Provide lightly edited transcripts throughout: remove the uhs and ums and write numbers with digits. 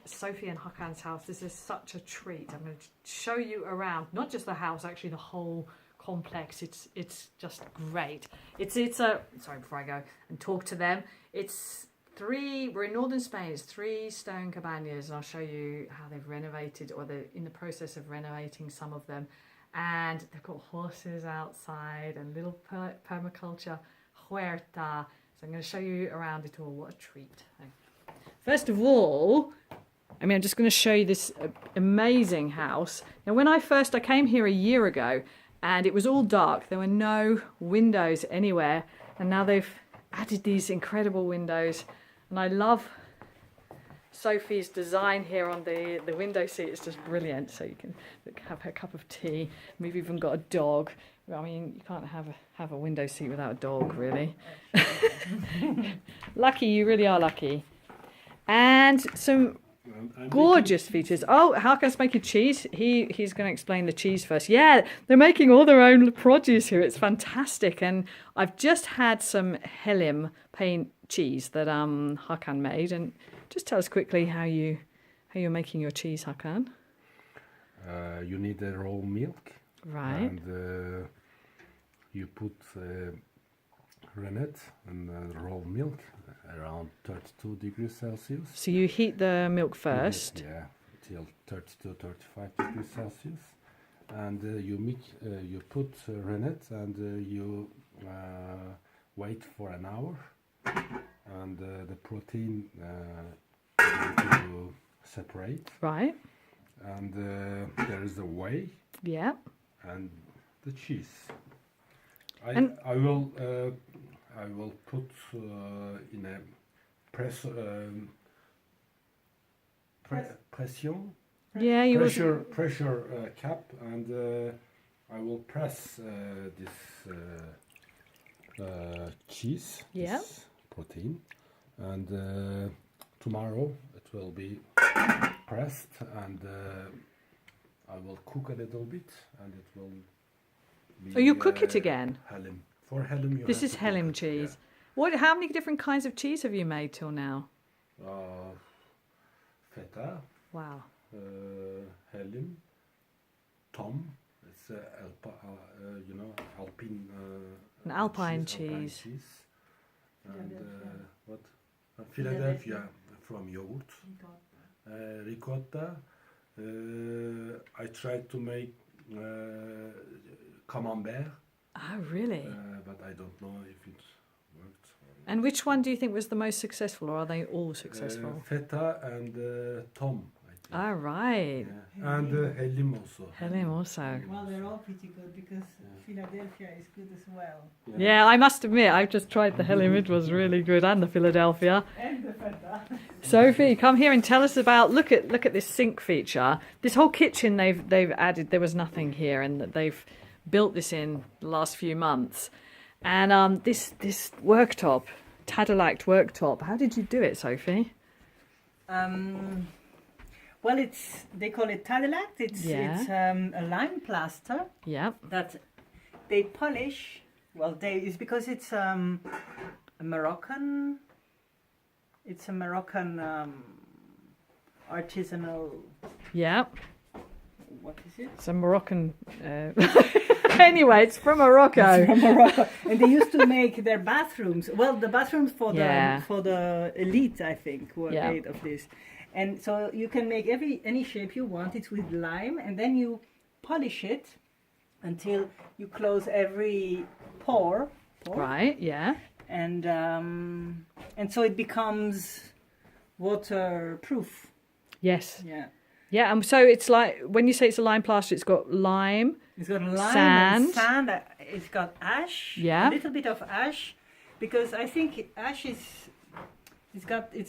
Sophie and Hakan's house. This is such a treat. I'm going to show you around, not just the house, actually the whole complex. It's just great. It's a sorry, before I go and talk to them, we're in northern Spain. It's 3 stone cabanas, and I'll show you how they've renovated, or they're in the process of renovating some of them. And they've got horses outside and little permaculture huerta. So I'm going to show you around it all. What a treat. First of all, I'm just going to show you this amazing house. Now, when I came here a year ago, and it was all dark. There were no windows anywhere. And now they've added these incredible windows. And I love Sophie's design here on the window seat. It's just brilliant. So you can have her cup of tea. We've even got a dog. I mean, you can't have a window seat without a dog, really. Lucky, you really are lucky. And some gorgeous features. Oh, Hakan's making cheese. He's going to explain the cheese first. Yeah, they're making all their own produce here. It's fantastic. And I've just had some Helim paint cheese that Hakan made. And just tell us quickly how you're making your cheese, Hakan. You need a raw milk. Right. And you put rennet and raw milk around 32 degrees Celsius. So you heat the milk first. Yeah, till 32, 35 degrees Celsius. And you put rennet, and you wait for an hour. And the protein to separate. Right. And there is a whey. Yeah. And the cheese. I will put in a pressure cap, and I will press this cheese, this protein, and tomorrow it will be pressed, and I will cook a little bit, and it will be... Oh, you cook it again? Helim. For Helim, this is Helim cheese. Yeah. How many different kinds of cheese have you made till now? Feta. Wow. Helim. Tom. It's Alpine. An Alpine cheese. And what? Philadelphia from yogurt. Ricotta. I tried to make camembert. Oh, really? But I don't know if it worked. And which one do you think was the most successful, or are they all successful? Feta and Tom, I think. Ah, right. Yeah. And Helim also. Helim also. Well, they're all pretty good, because Philadelphia is good as well. Yeah, I must admit, I've just tried the Helim. It was really good, and the Philadelphia. And the Feta. Sophie, come here and tell us about. Look at this sink feature. This whole kitchen they've added. There was nothing here, and they've built this in the last few months. And this worktop, Tadelakt worktop. How did you do it, Sophie? Well, they call it Tadelakt. It's a lime plaster. Yeah. That they polish. Well, it's because it's a Moroccan. It's a Moroccan artisanal. Yeah. What is it? It's a Moroccan. Anyway, it's from Morocco. It's from Morocco. And they used to make their bathrooms. Well, the bathrooms for the elite, I think, were made of this. And so you can make any shape you want. It's with lime, and then you polish it until you close every pore. Right. Yeah. And so it becomes waterproof. Yes. Yeah. Yeah, so it's like, when you say it's a lime plaster, it's got lime. It's got lime sand. and sand. It's got ash. Yeah. A little bit of ash, because I think ash it's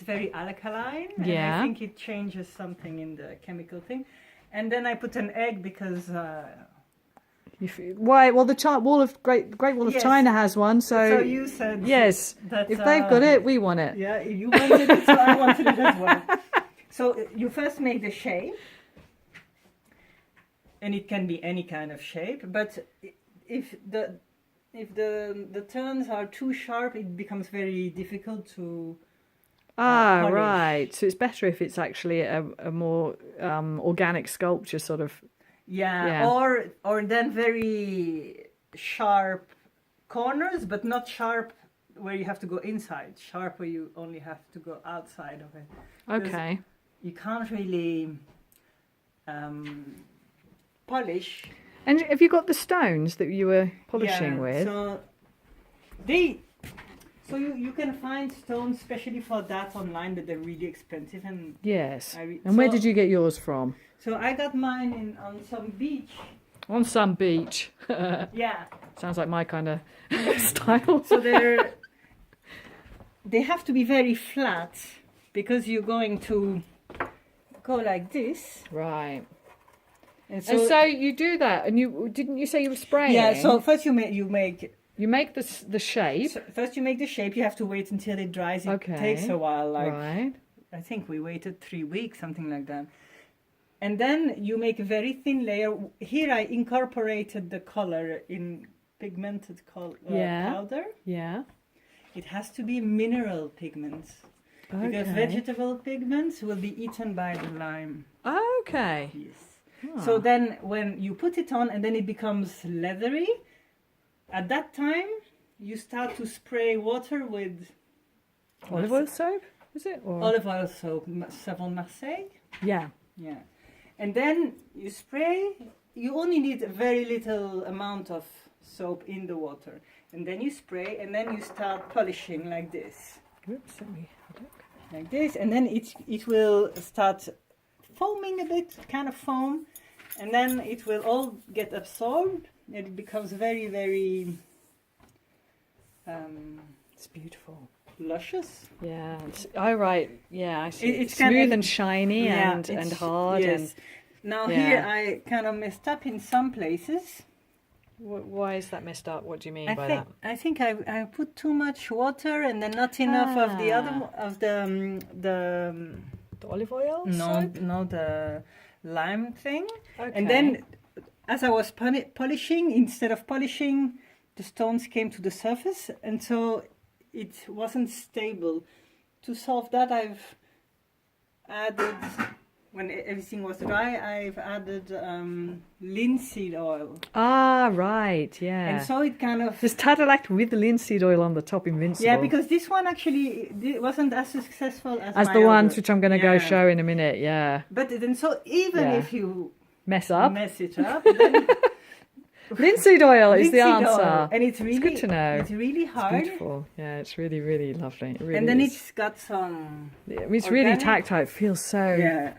very alkaline. And I think it changes something in the chemical thing. And then I put an egg because. Why? Well, the Great Wall of China has one. So you said yes. That, if they've got it, we want it. Yeah, you wanted it, so I wanted it as well. So you first make the shape, and it can be any kind of shape. But if the turns are too sharp, it becomes very difficult to Ah, polish. right. So it's better if it's actually a more organic sculpture sort of. Yeah. Or then very sharp corners, but not sharp where you have to go inside. Sharp where you only have to go outside of it. Okay. You can't really polish. And have you got the stones that you were polishing with? So you can find stones especially for that online, but they're really expensive. And yes. And where did you get yours from? So I got mine on some beach. On some beach. Yeah. Sounds like my kind of style. So they have to be very flat because you're going to go like this. Right. And so you do that, and didn't you say you were spraying? Yeah. So first you make the shape. So first you make the shape. You have to wait until it dries. It takes a while. Right. I think we waited 3 weeks, something like that. And then you make a very thin layer. Here I incorporated the color in pigmented powder. Yeah. It has to be mineral pigments. Okay. Because vegetable pigments will be eaten by the lime. Okay. Yes. So then when you put it on and then it becomes leathery, at that time you start to spray water with olive oil soap, is it? Or? Olive oil soap, Savon Marseille. Yeah. Yeah. And then you spray, you only need a very little amount of soap in the water. And then you spray and then you start polishing like this. Oops, let me have a look. Like this, and then it will start foaming a bit, kind of foam, and then it will all get absorbed. It becomes very, very it's beautiful. luscious. Yeah. Right. Yeah, I see. It's smooth kind of, and shiny and hard. Yes. And now here I kind of messed up in some places. why is that messed up? What do you mean by that? I think I put too much water and then not enough of the other the olive oil. No, the lime thing. Okay. And then, as I was polishing, instead of polishing, the stones came to the surface, and so it wasn't stable. To solve that, I've added, when everything was dry, I've added linseed oil. Ah, right, yeah. And so it kind of... There's Tadelakt with linseed oil on the top, invincible. Yeah, because this one actually wasn't as successful as the ones which I'm going to go show in a minute, yeah. But then, so even if you mess it up, then linseed oil is the answer. Oil. And it's really good to know. It's really hard. It's beautiful. Yeah, it's really, really lovely. It really and then is. it's got some. It's really tactile. It feels so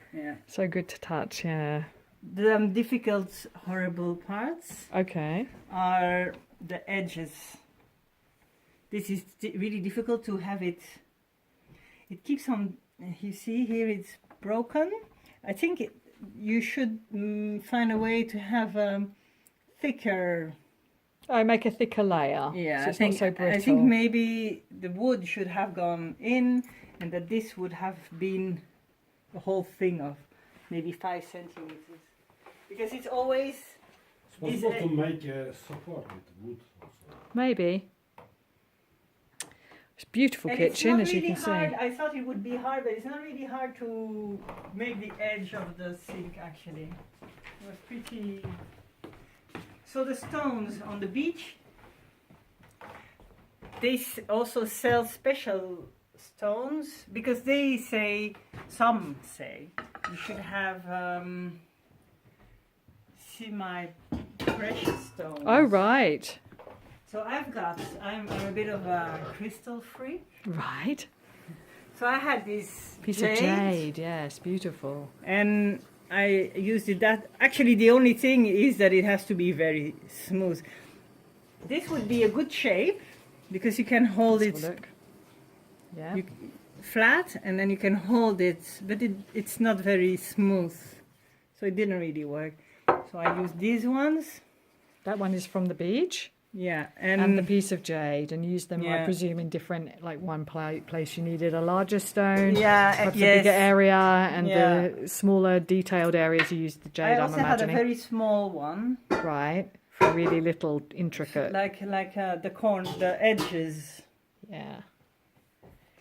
so good to touch. Yeah. The difficult, horrible parts. Okay. Are the edges. This is really difficult to have it. It keeps on. You see here, it's broken. I think you should find a way to have thicker. Oh, make a thicker layer. Yeah, so it's not so brittle. I think maybe the wood should have gone in, and that this would have been the whole thing of maybe 5 centimeters, because it's always. It's possible to make a support with wood also. Maybe. It's a beautiful And kitchen, it's as you really can hard. see. I thought it would be hard, but it's not really hard to make the edge of the sink, actually. It was pretty... So the stones on the beach, they also sell special stones, because they say, some say, you should have semi-precious stones. Oh, right. So I'm a bit of a crystal freak. Right. So I had this Piece of jade, yes, beautiful. And I used it that. Actually, the only thing is that it has to be very smooth. This would be a good shape, because you can hold Let's have a look. Yeah. Flat, and then you can hold it, but it's not very smooth. So it didn't really work. So I used these ones. That one is from the beach. Yeah, and the piece of jade, and use them, I presume, in different, like one place you needed a larger stone, perhaps a bigger area, and the smaller detailed areas you used the jade. I also had a very small one, right, for really little intricate, like the edges. Yeah.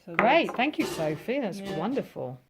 So Great. Thank you, Sophie. That's Yeah. wonderful.